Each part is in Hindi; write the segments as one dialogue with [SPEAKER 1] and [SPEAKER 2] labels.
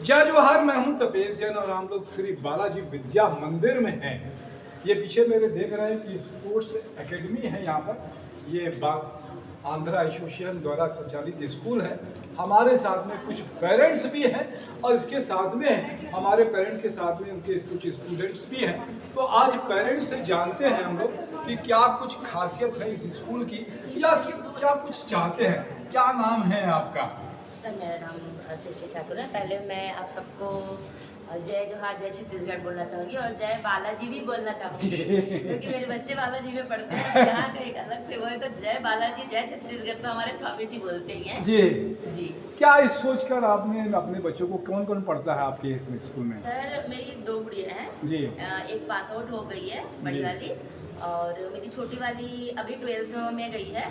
[SPEAKER 1] जय जोहार, मैं हूं तपेश जैन और हम लोग श्री बालाजी विद्या मंदिर में हैं। ये पीछे मेरे देख रहे हैं कि स्पोर्ट्स एकेडमी है यहाँ पर। ये आंध्रा एसोसिएशन द्वारा संचालित स्कूल है। हमारे साथ में कुछ पेरेंट्स भी हैं और इसके साथ में हमारे पेरेंट्स के साथ में उनके कुछ स्टूडेंट्स भी हैं। तो आज पेरेंट्स से जानते हैं हम लोग कि क्या कुछ खासियत है इस स्कूल की या क्या कुछ चाहते हैं। क्या नाम है आपका?
[SPEAKER 2] सर, मेरा नाम सृष्टि ठाकुर है। पहले मैं आप सबको जय जोहार, जय छत्तीसगढ़ बोलना चाहूँगी और जय बालाजी भी बोलना चाहूँगी क्योंकि मेरे बच्चे बालाजी में पढ़ते हैं। यहाँ का एक अलग से वो है, तो जय बालाजी जय छत्तीसगढ़ तो हमारे स्वामी जी बोलते ही हैं।
[SPEAKER 1] जी
[SPEAKER 2] जी।
[SPEAKER 1] क्या इस सोचकर आपने अपने बच्चों को, कौन कौन पढ़ता है आपके इस स्कूल में?
[SPEAKER 2] सर, मेरी 2 गुड़िया हैं
[SPEAKER 1] जी।
[SPEAKER 2] एक पास आउट हो गई है, बड़ी वाली, और मेरी छोटी वाली अभी 12th में गई है।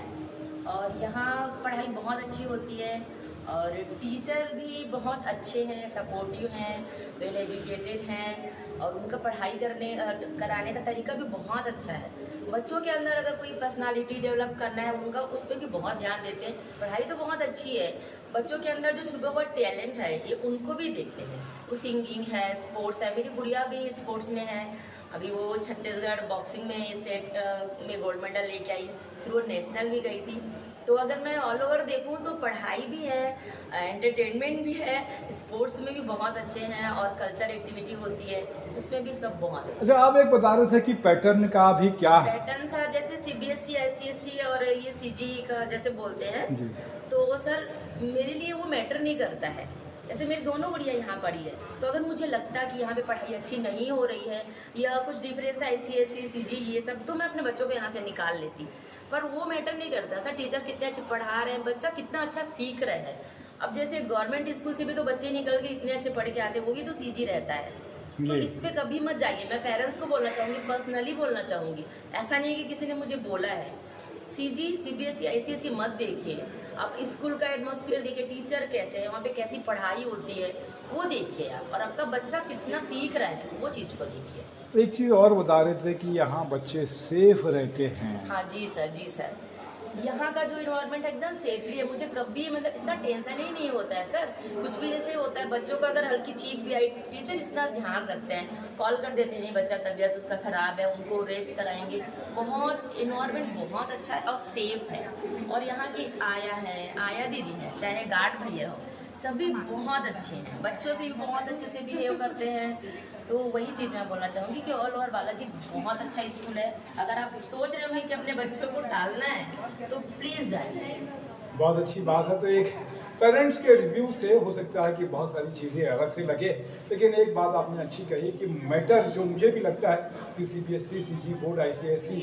[SPEAKER 2] और यहाँ पढ़ाई बहुत अच्छी होती है और टीचर भी बहुत अच्छे हैं, सपोर्टिव हैं, वेल एजुकेटेड हैं और उनका पढ़ाई कराने का तरीका भी बहुत अच्छा है। बच्चों के अंदर अगर कोई पर्सनालिटी डेवलप करना है उनका, उस पर भी बहुत ध्यान देते हैं। पढ़ाई तो बहुत अच्छी है, बच्चों के अंदर जो छुपा हुआ टैलेंट है ये उनको भी देखते हैं। वो सिंगिंग है, स्पोर्ट्स है, मेरी गुड़िया भी स्पोर्ट्स में है। अभी वो छत्तीसगढ़ बॉक्सिंग में स्टेट में गोल्ड मेडल लेके आई, फिर वो नेशनल भी गई थी। तो अगर मैं ऑल ओवर देखूं तो पढ़ाई भी है, एंटरटेनमेंट भी है, स्पोर्ट्स में भी बहुत अच्छे हैं और कल्चर एक्टिविटी होती है उसमें भी सब बहुत अच्छे।
[SPEAKER 1] अच्छा, आप एक बता रहे थे कि पैटर्न का भी क्या है?
[SPEAKER 2] पैटर्न सर जैसे CBSE, ICSE और ये CG का जैसे बोलते हैं,
[SPEAKER 1] जी।
[SPEAKER 2] तो सर मेरे लिए वो मैटर नहीं करता है। जैसे मेरी दोनों गुड़िया यहाँ पढ़ी है, तो अगर मुझे लगता कि यहाँ पे पढ़ाई अच्छी नहीं हो रही है या कुछ डिफरेंस है ICSE, CG ये सब, तो मैं अपने बच्चों को यहाँ से निकाल लेती। पर वो मैटर नहीं करता सर, टीचर कितने अच्छे पढ़ा रहे हैं, बच्चा कितना अच्छा सीख रहा है। अब जैसे गवर्नमेंट स्कूल से भी तो बच्चे निकल के इतने अच्छे पढ़ के आते हैं, वो भी तो CG रहता है। तो इस पे कभी मत जाइए, मैं पेरेंट्स को बोलना चाहूँगी, पर्सनली बोलना चाहूँगी। ऐसा नहीं है कि किसी ने मुझे बोला है। CG, CBSE, ICSE मत देखिए, आप स्कूल का एटमॉस्फेयर देखिए, टीचर कैसे है, वहाँ पे कैसी पढ़ाई होती है वो देखिए आप, और आपका बच्चा कितना सीख रहा है वो चीज़ को देखिए।
[SPEAKER 1] एक चीज़ और बता रहे थे कि यहाँ बच्चे सेफ रहते हैं।
[SPEAKER 2] हाँ जी सर, जी सर, यहाँ का जो इन्वायरमेंट है एकदम सेफली है। मुझे कभी मतलब इतना टेंशन ही नहीं होता है सर। कुछ भी जैसे होता है, बच्चों का अगर हल्की चीख भी आई, टीचर इतना ध्यान रखते हैं, कॉल कर देते हैं, नहीं बच्चा तबीयत उसका ख़राब है, उनको रेस्ट कराएंगे। बहुत इन्वायरमेंट बहुत अच्छा है और सेफ है। और यहाँ की आया दीदी है, चाहे गार्ड भैया हो, सभी बहुत अच्छे हैं, बच्चों से भी बहुत अच्छे से बिहेव करते हैं। तो वही चीज़ मैं बोलना चाहूँगी कि ऑल ओवर बालाजी बहुत अच्छा स्कूल है। अगर आप सोच रहे होंगे कि अपने बच्चों को डालना है तो प्लीज़ डालिए।
[SPEAKER 1] बहुत अच्छी बात है। तो एक पेरेंट्स के रिव्यू से हो सकता है कि बहुत सारी चीज़ें अलग से लगे, लेकिन एक बात आपने अच्छी कही कि मैटर, जो मुझे भी लगता है कि CBSE, CG बोर्ड, ICSE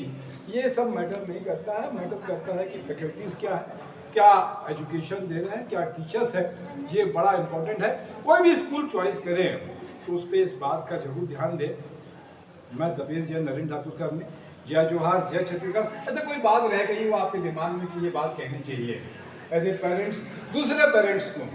[SPEAKER 1] ये सब मैटर नहीं करता है। मैटर करता है कि फैकल्टीज़ क्या है, क्या एजुकेशन दे रहे हैं, क्या टीचर्स है, ये बड़ा इम्पोर्टेंट है। कोई भी स्कूल चॉइस करें तो उस पर इस बात का जरूर ध्यान दें। मैं तपेश जैन, नरेंद्र ठाकुर का में जय जोहार, जय छत्तीसगढ़। अच्छा, कोई बात रह गई वो आपके दिमाग में कि ये बात कहनी चाहिए एज ए पेरेंट्स दूसरे पेरेंट्स को?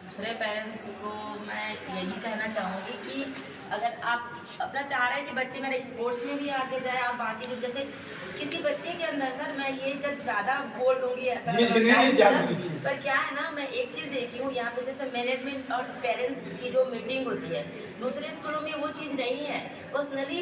[SPEAKER 2] दूसरे पेरेंट्स को मैं यही कहना चाहूँगी कि अगर आप अपना चाह रहे हैं कि बच्चे मेरे स्पोर्ट्स में भी आगे जाए और बाकी जो जैसे किसी बच्चे के अंदर, सर मैं ये जब ज़्यादा बोल दूँगी ऐसा पर क्या है ना, मैं एक चीज़ देखी हूँ यहाँ पे, जैसे मैनेजमेंट और पेरेंट्स की जो मीटिंग होती है, दूसरे स्कूलों में वो चीज़ नहीं है। पर्सनली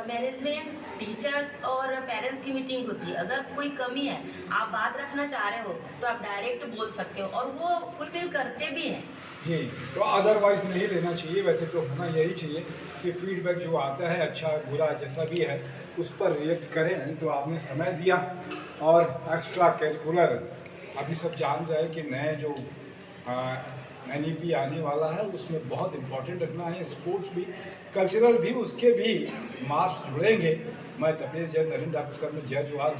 [SPEAKER 2] मैनेजमेंट, टीचर्स और पेरेंट्स की मीटिंग होती है। अगर कोई कमी है, आप बात रखना चाह रहे हो तो आप डायरेक्ट बोल सकते हो और वो फुलफिल करते भी हैं।
[SPEAKER 1] जी, तो अदरवाइज नहीं लेना चाहिए। वैसे तो होना यही चाहिए कि फीडबैक जो आता है, अच्छा बुरा जैसा भी है, उस पर रिएक्ट करें। तो आपने समय दिया और एक्स्ट्रा करिकुलर अभी सब जान जाए कि नए जो NEP आने वाला है उसमें बहुत इम्पोर्टेंट रखना है। स्पोर्ट्स भी, कल्चरल भी, उसके भी मार्क्स जुड़ेंगे। मैं तपेश जैन, नरेंद्र ठाकुर में जय जोहार।